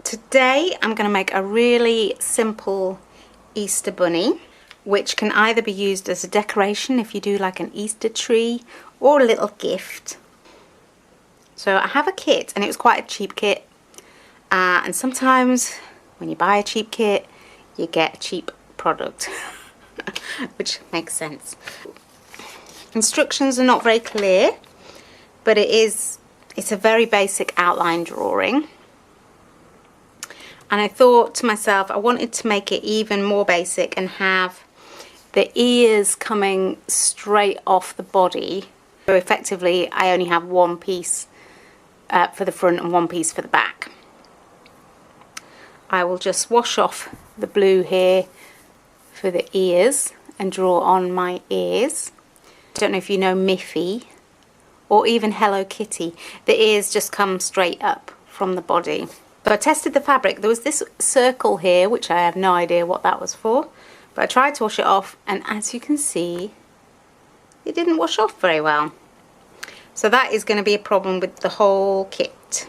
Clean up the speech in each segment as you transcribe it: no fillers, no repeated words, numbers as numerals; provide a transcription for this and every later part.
Today I'm going to make a really simple Easter bunny, which can either be used as a decoration if you do like an Easter tree, or a little gift. So I have a kit, and it was quite a cheap kit, and sometimes when you buy a cheap kit you get a cheap product which makes sense. Instructions are not very clear, but it's a very basic outline drawing. And I thought to myself, I wanted to make it even more basic and have the ears coming straight off the body. So effectively, I only have one piece for the front and one piece for the back. I will just wash off the blue here for the ears and draw on my ears. I don't know if you know Miffy or even Hello Kitty. The ears just come straight up from the body. So I tested the fabric. There was this circle here, which I have no idea what that was for, but I tried to wash it off, and as you can see, it didn't wash off very well. So that is going to be a problem with the whole kit.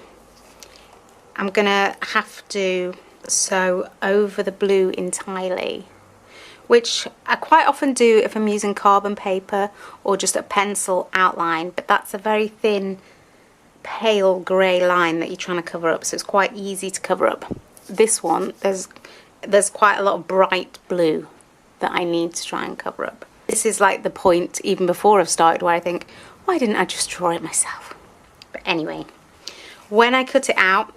I'm going to have to sew over the blue entirely, which I quite often do if I'm using carbon paper or just a pencil outline, but that's a very thin pale grey line that you're trying to cover up, so it's quite easy to cover up. This one, there's quite a lot of bright blue that I need to try and cover up. This is like the point even before I've started where I think, why didn't I just draw it myself? But anyway, when I cut it out,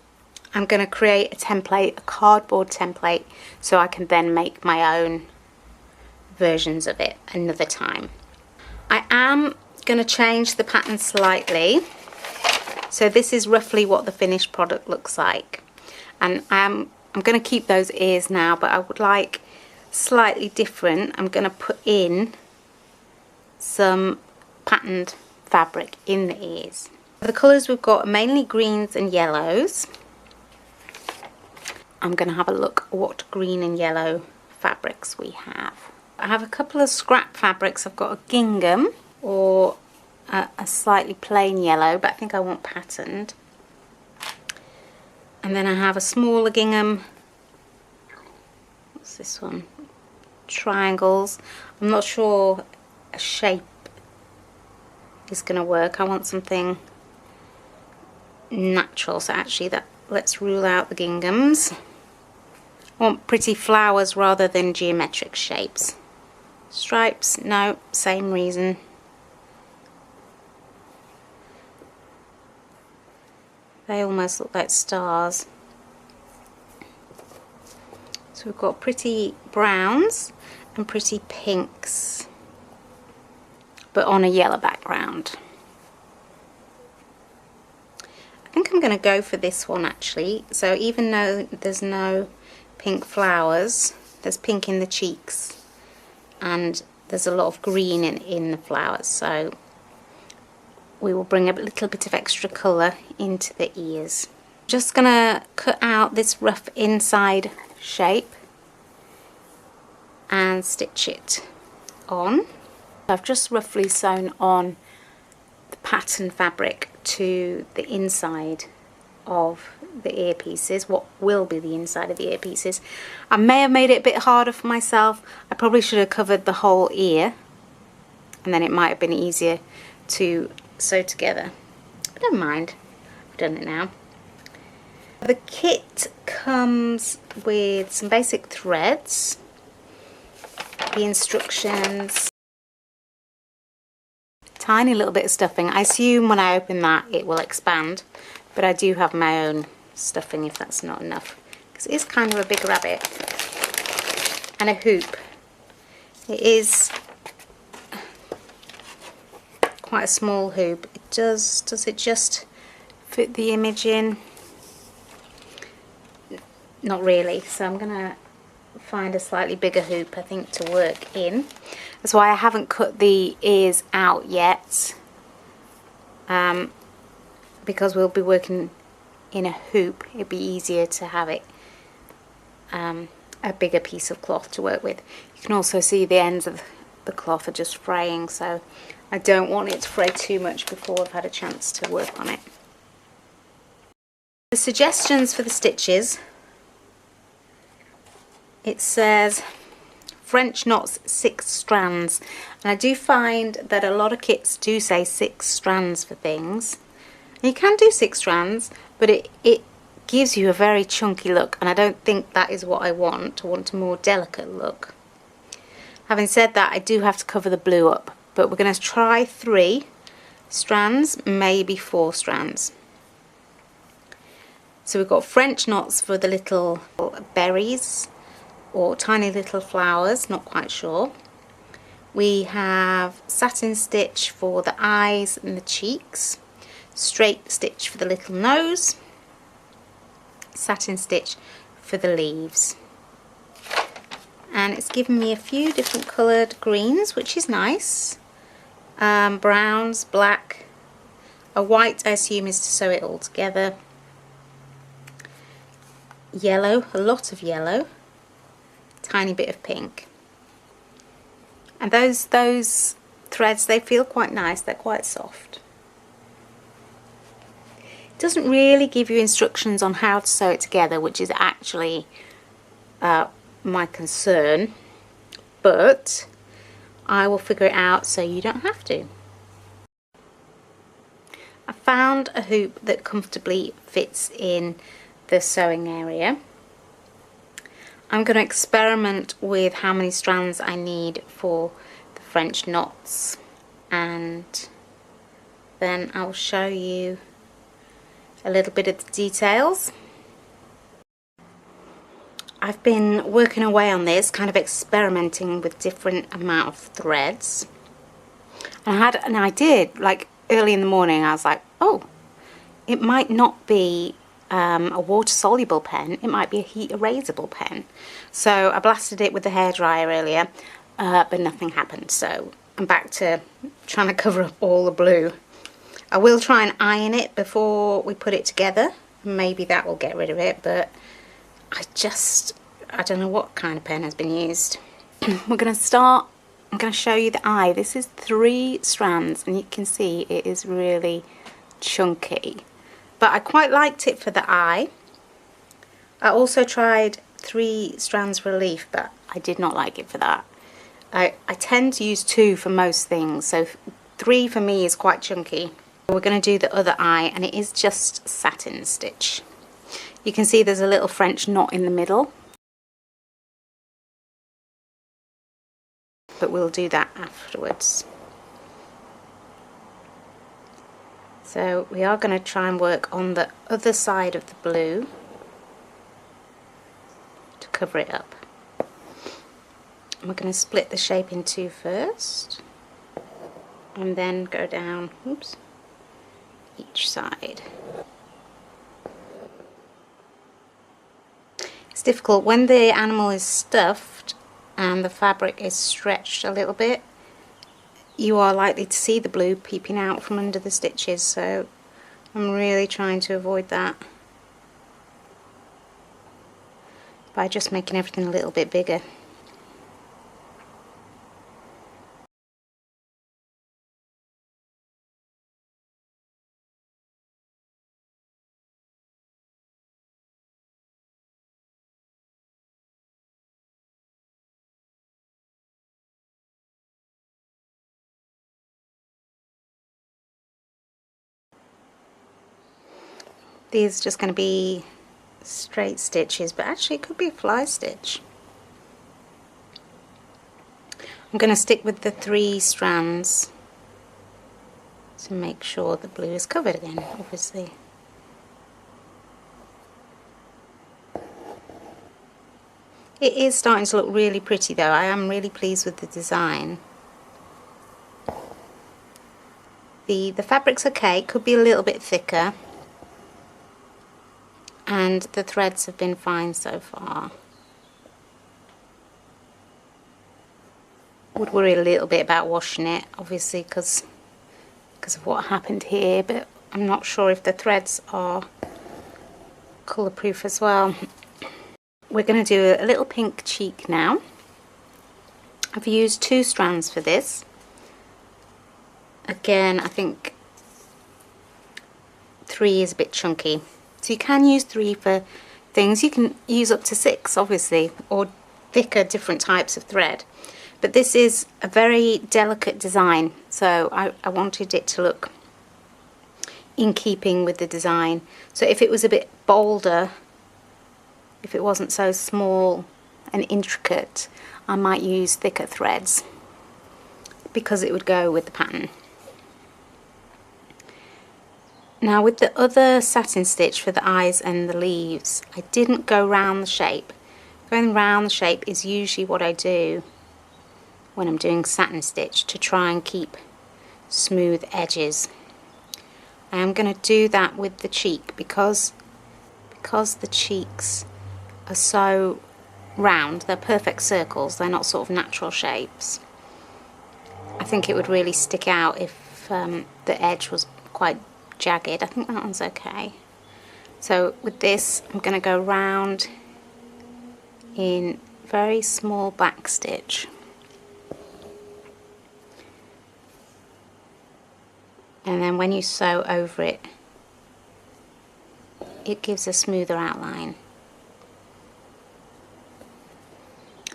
I'm going to create a template, a cardboard template, so I can then make my own versions of it another time. I am going to change the pattern slightly. So this is roughly what the finished product looks like, and I'm going to keep those ears now, but I would like slightly different. I'm going to put in some patterned fabric in the ears. The colours we've got are mainly greens and yellows. I'm going to have a look at what green and yellow fabrics we have. I have a couple of scrap fabrics. I've got a gingham or a slightly plain yellow, but I think I want patterned. And then I have a smaller gingham. What's this one? Triangles. I'm not sure a shape is going to work. I want something natural, so actually let's rule out the ginghams. I want pretty flowers rather than geometric shapes. Stripes, no, same reason. They almost look like stars. So we've got pretty browns and pretty pinks, but on a yellow background. I think I'm going to go for this one actually. So even though there's no pink flowers, there's pink in the cheeks, and there's a lot of green in the flowers. So we will bring a little bit of extra colour into the ears. Just gonna cut out this rough inside shape and stitch it on. I've just roughly sewn on the pattern fabric to the inside of the earpieces, what will be the inside of the earpieces. I may have made it a bit harder for myself. I probably should have covered the whole ear, and then it might have been easier to sew together. But never mind, I've done it now. The kit comes with some basic threads, the instructions, tiny little bit of stuffing. I assume when I open that it will expand, but I do have my own stuffing if that's not enough, because it is kind of a big rabbit. And a hoop. It is quite a small hoop. Does it just fit the image in? Not really, so I'm gonna find a slightly bigger hoop, I think, to work in. That's why I haven't cut the ears out yet, because we'll be working in a hoop. It'd be easier to have it a bigger piece of cloth to work with. You can also see the ends of the cloth are just fraying, so I don't want it to fray too much before I've had a chance to work on it. The suggestions for the stitches it says French knots 6 strands, and I do find that a lot of kits do say 6 strands for things. You can do 6 strands, but it gives you a very chunky look, and I don't think that is what I want. I want a more delicate look. Having said that, I do have to cover the blue up, but we're going to try 3 strands, maybe 4 strands. So we've got French knots for the little berries or tiny little flowers, not quite sure. We have satin stitch for the eyes and the cheeks, straight stitch for the little nose, satin stitch for the leaves. And it's given me a few different coloured greens, which is nice. Browns, black, a white I assume is to sew it all together, yellow, a lot of yellow, tiny bit of pink. And those threads, they feel quite nice, they're quite soft. It doesn't really give you instructions on how to sew it together, which is actually my concern, but I will figure it out so you don't have to. I found a hoop that comfortably fits in the sewing area. I'm going to experiment with how many strands I need for the French knots, and then I'll show you a little bit of the details. I've been working away on this, kind of experimenting with different amount of threads. And I had an idea, like early in the morning, I was like, oh, it might not be a water-soluble pen, it might be a heat erasable pen. So I blasted it with the hairdryer earlier, but nothing happened. So I'm back to trying to cover up all the blue. I will try and iron it before we put it together. Maybe that will get rid of it, but I don't know what kind of pen has been used. We're going to start, I'm going to show you the eye. This is 3 strands, and you can see it is really chunky. But I quite liked it for the eye. I also tried 3 strands for a leaf, but I did not like it for that. I tend to use 2 for most things, so 3 for me is quite chunky. We're going to do the other eye, and it is just satin stitch. You can see there's a little French knot in the middle, but we'll do that afterwards. So we are going to try and work on the other side of the blue to cover it up. And we're going to split the shape in 2 first, and then go down, oops, each side. It's difficult when the animal is stuffed and the fabric is stretched a little bit. You are likely to see the blue peeping out from under the stitches, so I'm really trying to avoid that by just making everything a little bit bigger. These are just going to be straight stitches, but actually it could be a fly stitch. I'm going to stick with the 3 strands to make sure the blue is covered again, obviously. It is starting to look really pretty though. I am really pleased with the design. The fabric's okay, it could be a little bit thicker, and the threads have been fine so far. Would worry a little bit about washing it, obviously, because of what happened here, but I'm not sure if the threads are colour proof as well. We're going to do a little pink cheek now. I've used 2 strands for this. Again, I think 3 is a bit chunky. So you can use 3 for things. You can use up to 6, obviously, or thicker different types of thread. But this is a very delicate design, so I wanted it to look in keeping with the design. So if it was a bit bolder, if it wasn't so small and intricate, I might use thicker threads because it would go with the pattern. Now with the other satin stitch for the eyes and the leaves, I didn't go round the shape. Going round the shape is usually what I do when I'm doing satin stitch to try and keep smooth edges. I am going to do that with the cheek because the cheeks are so round, they're perfect circles, they're not sort of natural shapes. I think it would really stick out if the edge was quite jagged. I think that one's okay. So with this I'm going to go round in very small back stitch. And then when you sew over it, it gives a smoother outline.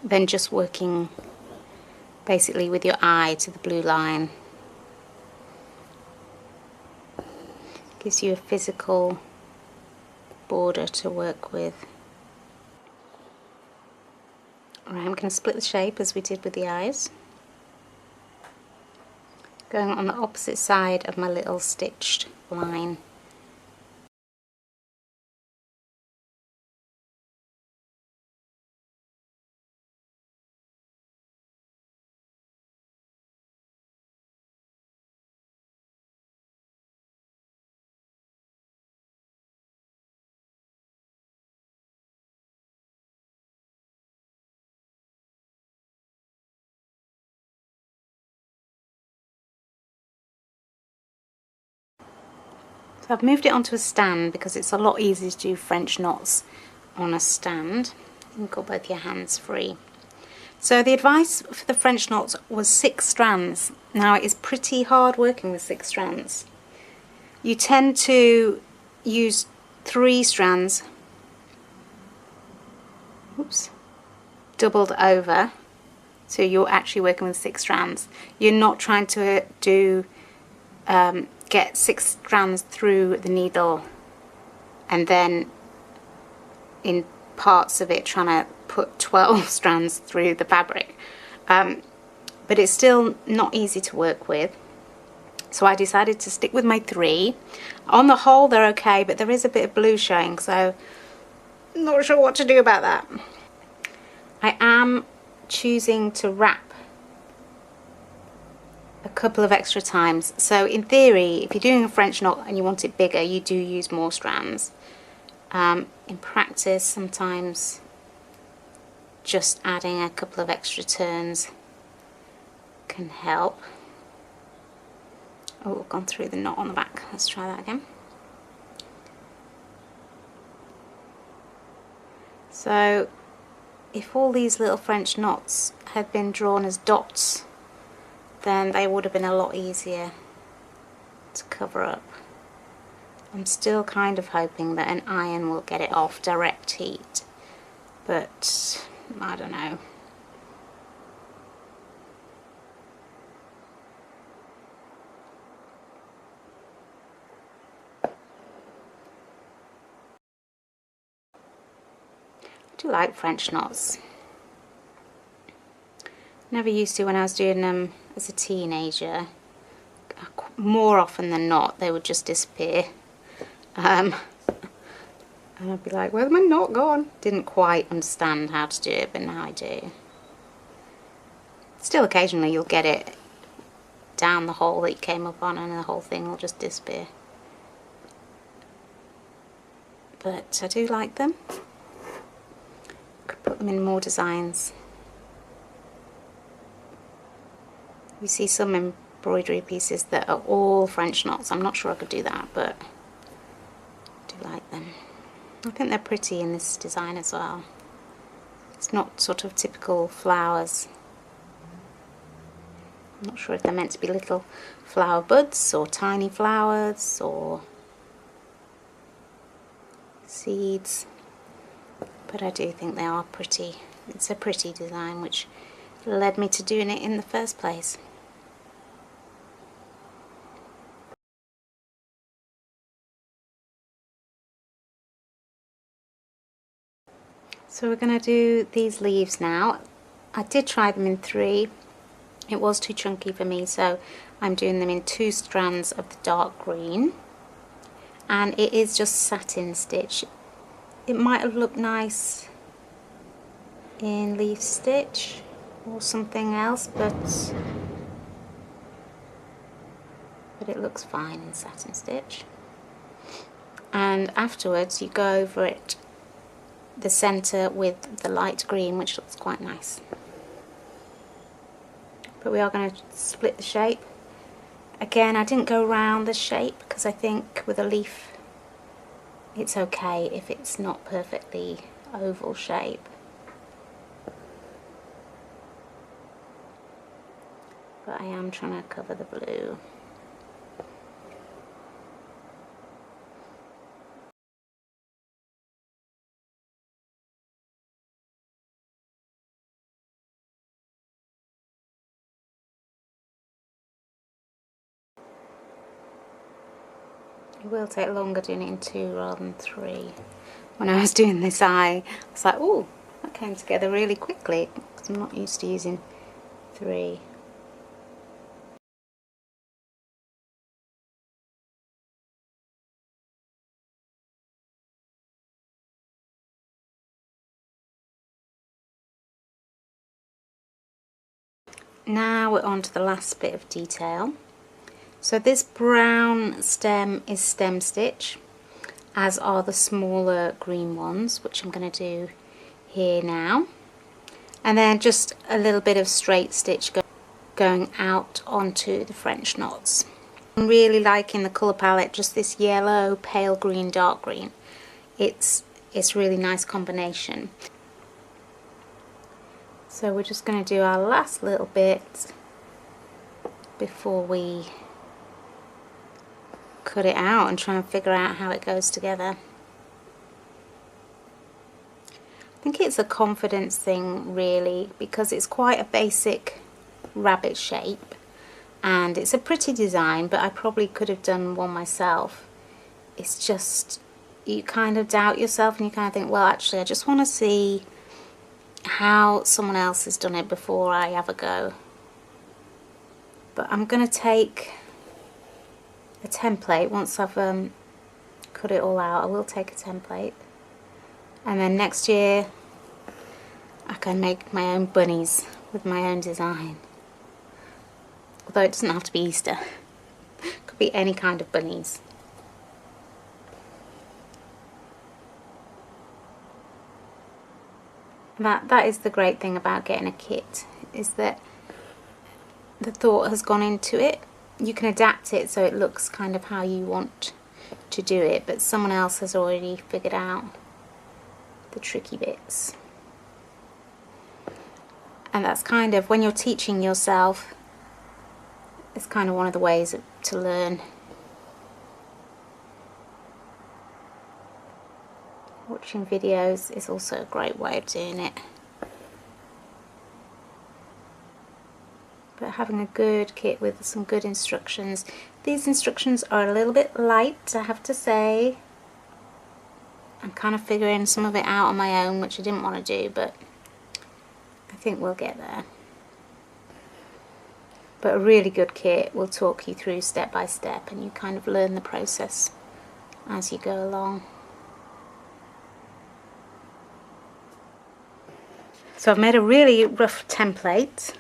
Then just working basically with your eye to the blue line. Gives you a physical border to work with. Alright, I'm going to split the shape as we did with the eyes. Going on the opposite side of my little stitched line. So I've moved it onto a stand because it's a lot easier to do French knots on a stand. You've got both your hands free. So the advice for the French knots was 6 strands. Now it is pretty hard working with 6 strands. You tend to use 3 strands, oops, doubled over, so you're actually working with 6 strands. You're not trying to do get 6 strands through the needle and then in parts of it trying to put 12 strands through the fabric, but it's still not easy to work with, so I decided to stick with my 3. On the whole they're okay, but there is a bit of blue showing, so I'm not sure what to do about that. I am choosing to wrap a couple of extra times. So in theory, if you're doing a French knot and you want it bigger, you do use more strands. In practice, sometimes just adding a couple of extra turns can help. Oh, we've gone through the knot on the back. Let's try that again. So if all these little French knots had been drawn as dots, then they would have been a lot easier to cover up. I'm still kind of hoping that an iron will get it off direct heat, but I don't know. I do like French knots. Never used to when I was doing them as a teenager. More often than not they would just disappear, and I'd be like, where's my knot gone? Didn't quite understand how to do it, but now I do. Still occasionally you'll get it down the hole that you came up on and the whole thing will just disappear, but I do like them. Could put them in more designs. You see some embroidery pieces that are all French knots. I'm not sure I could do that, but I do like them. I think they're pretty in this design as well. It's not sort of typical flowers. I'm not sure if they're meant to be little flower buds or tiny flowers or seeds, but I do think they are pretty. it's a pretty design, which led me to doing it in the first place. So we're going to do these leaves now. I did try them in 3. It was too chunky for me, so I'm doing them in 2 strands of the dark green. And it is just satin stitch. It might have looked nice in leaf stitch or something else, but it looks fine in satin stitch. And afterwards you go over it, the centre, with the light green, which looks quite nice. But we are going to split the shape. Again, I didn't go round the shape because I think with a leaf it's okay if it's not perfectly oval shape. But I am trying to cover the blue. It will take longer doing it in 2 rather than 3. When I was doing this eye, I was like, oh, that came together really quickly because I'm not used to using 3. Now we're on to the last bit of detail. So this brown stem is stem stitch, as are the smaller green ones, which I'm going to do here now. And then just a little bit of straight stitch going out onto the French knots. I'm really liking the colour palette, just this yellow, pale green, dark green. It's really nice combination. So we're just going to do our last little bit before we cut it out and try and figure out how it goes together. I think it's a confidence thing really, because it's quite a basic rabbit shape and it's a pretty design, but I probably could have done one myself. It's just, you kind of doubt yourself and you kind of think, well, actually I just want to see how someone else has done it before I have a go. But I'm going to take a template once I've cut it all out. I will take a template, and then next year I can make my own bunnies with my own design. Although it doesn't have to be Easter, it could be any kind of bunnies. That is the great thing about getting a kit, is that the thought has gone into it. You can adapt it so it looks kind of how you want to do it, but someone else has already figured out the tricky bits. And that's kind of, when you're teaching yourself, it's kind of one of the ways to learn. Watching videos is also a great way of doing it. But having a good kit with some good instructions. These instructions are a little bit light, I have to say. I'm kind of figuring some of it out on my own, which I didn't want to do, but I think we'll get there. But a really good kit will talk you through step by step, and you kind of learn the process as you go along. So I've made a really rough template.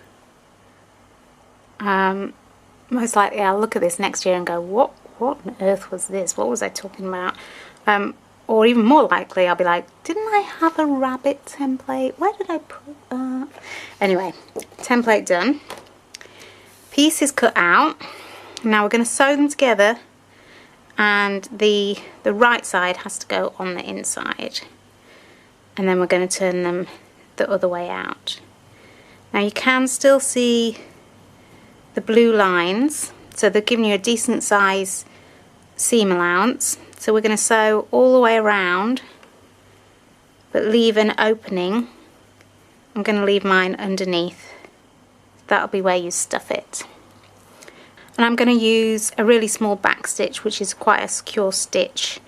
Most likely I'll look at this next year and go, what on earth was this? What was I talking about? Or even more likely I'll be like, didn't I have a rabbit template? Where did I put that? Anyway, template done. Pieces cut out. Now we're going to sew them together, and the right side has to go on the inside, and then we're going to turn them the other way out. Now you can still see the blue lines, so they're giving you a decent size seam allowance. So we're going to sew all the way around, but leave an opening I'm going to leave mine underneath. That'll be where you stuff it. And I'm going to use a really small back stitch, which is quite a secure stitch,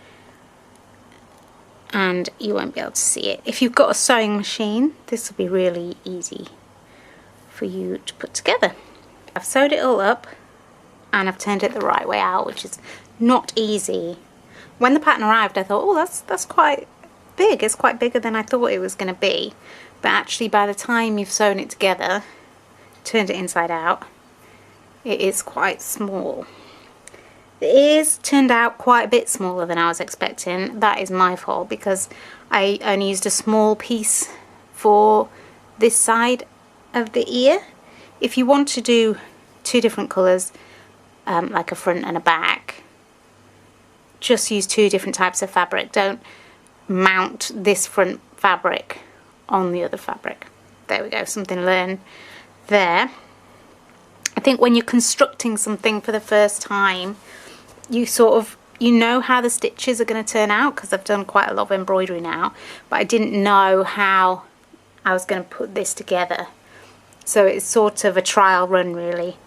and you won't be able to see it. If you've got a sewing machine, this will be really easy for you to put together. I've sewed it all up and I've turned it the right way out, which is not easy. When the pattern arrived, I thought, oh, that's quite big. It's quite bigger than I thought it was going to be. But actually, by the time you've sewn it together, turned it inside out, it is quite small. The ears turned out quite a bit smaller than I was expecting. That is my fault, because I only used a small piece for this side of the ear. If you want to do two different colours, like a front and a back, just use two different types of fabric. Don't mount this front fabric on the other fabric. There we go, something learned there. I think when you're constructing something for the first time, you know how the stitches are going to turn out, because I've done quite a lot of embroidery now, but I didn't know how I was going to put this together. So it's sort of a trial run, really.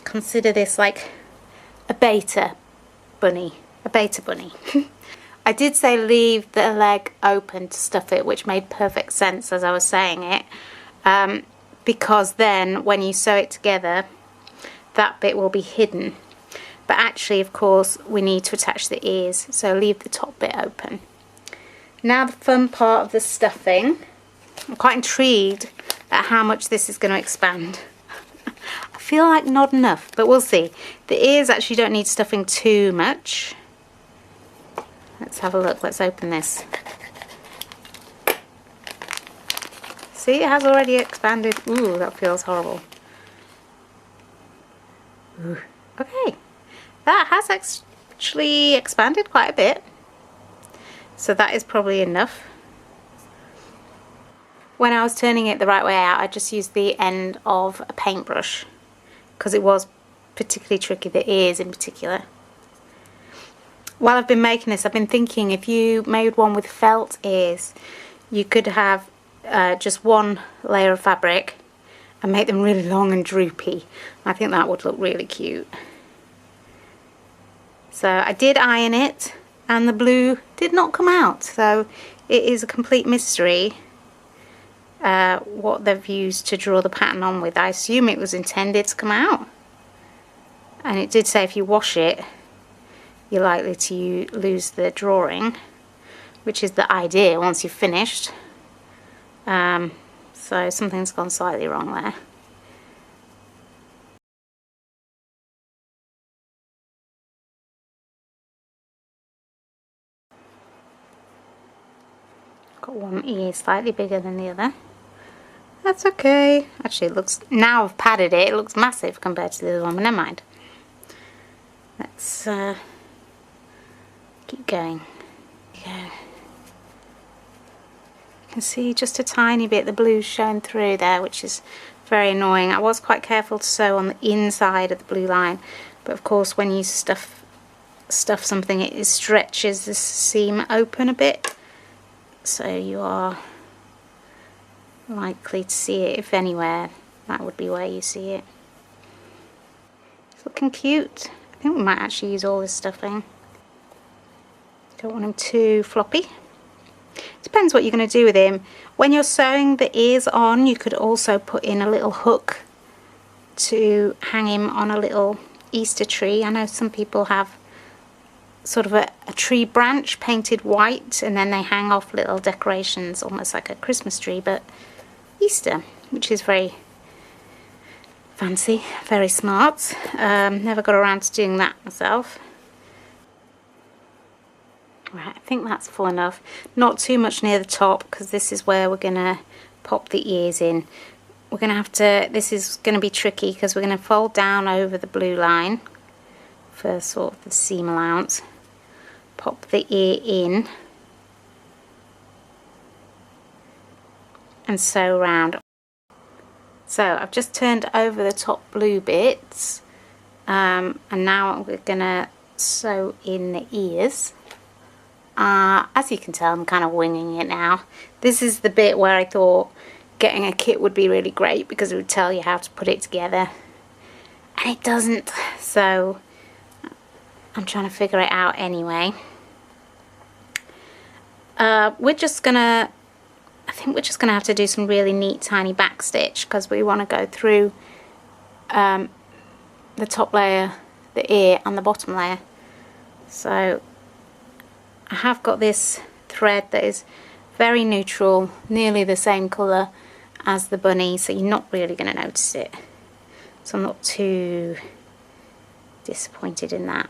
Consider this like a beta bunny. I did say leave the leg open to stuff it, which made perfect sense as I was saying it, because then when you sew it together, that bit will be hidden. But actually, of course, we need to attach the ears, so leave the top bit open. Now the fun part of the stuffing. I'm quite intrigued at how much this is going to expand. I feel like not enough, but we'll see. The ears actually don't need stuffing too much. Let's have a look. Let's open this. See, it has already expanded. Ooh, that feels horrible. Ooh. Okay. That has actually expanded quite a bit. So that is probably enough. When I was turning it the right way out, I just used the end of a paintbrush, because it was particularly tricky, the ears in particular. While I've been making this, I've been thinking, if you made one with felt ears, you could have just one layer of fabric and make them really long and droopy. I think that would look really cute. So I did iron it, and the blue did not come out, so it is a complete mystery what they've used to draw the pattern on with. I assume it was intended to come out, and it did say if you wash it you're likely to lose the drawing, which is the idea once you've finished. So something's gone slightly wrong there. Got one ear slightly bigger than the other. That's okay. Actually, it looks, now I've padded it, it looks massive compared to the other one, but never mind. Let's keep going. Yeah. You can see just a tiny bit the blue showing through there, which is very annoying. I was quite careful to sew on the inside of the blue line, but of course when you stuff something, it stretches this seam open a bit, so you are likely to see it. If anywhere, that would be where you see it. It's looking cute. I think we might actually use all this stuffing. Don't want them too floppy. Depends what you're going to do with him. When you're sewing the ears on, you could also put in a little hook to hang him on a little Easter tree. I know some people have sort of a tree branch painted white, and then they hang off little decorations, almost like a Christmas tree, but Easter, which is very fancy, very smart. Never got around to doing that myself. Right, I think that's full enough. Not too much near the top, because this is where we're going to pop the ears in. We're going to have to, this is going to be tricky, because we're going to fold down over the blue line for sort of the seam allowance. Pop the ear in and sew around. So I've just turned over the top blue bits, and now we're going to sew in the ears. As you can tell, I'm kind of winging it now. This is the bit where I thought getting a kit would be really great because it would tell you how to put it together. And it doesn't, so I'm trying to figure it out anyway. We're just gonna, I think we're just gonna have to do some really neat tiny back stitch because we want to go through the top layer, the ear, and the bottom layer. So I have got this thread that is very neutral, nearly the same colour as the bunny, so you're not really going to notice it. So I'm not too disappointed in that.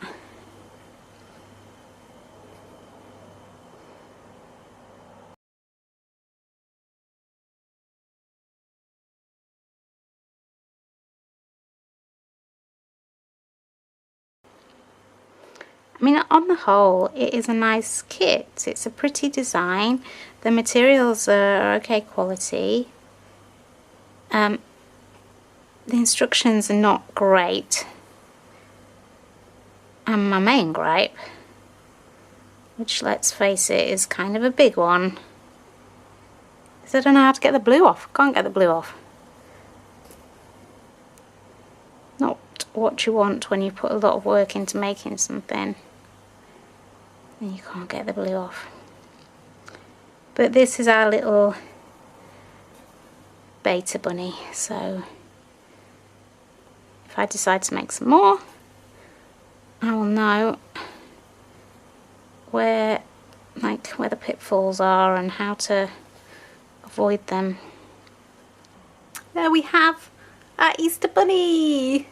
I mean, on the whole, it is a nice kit. It's a pretty design. The materials are okay quality. The instructions are not great. And my main gripe, which let's face it is kind of a big one, is I don't know how to get the blue off. Can't get the blue off. Not what you want when you put a lot of work into making something and you can't get the blue off. But this is our little beta bunny, so if I decide to make some more, I will know where the pitfalls are and how to avoid them. There we have our Easter bunny.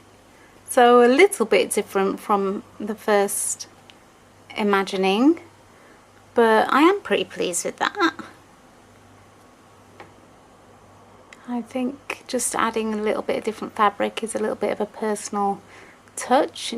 So a little bit different from the first imagining, but I am pretty pleased with that. I think just adding a little bit of different fabric is a little bit of a personal touch.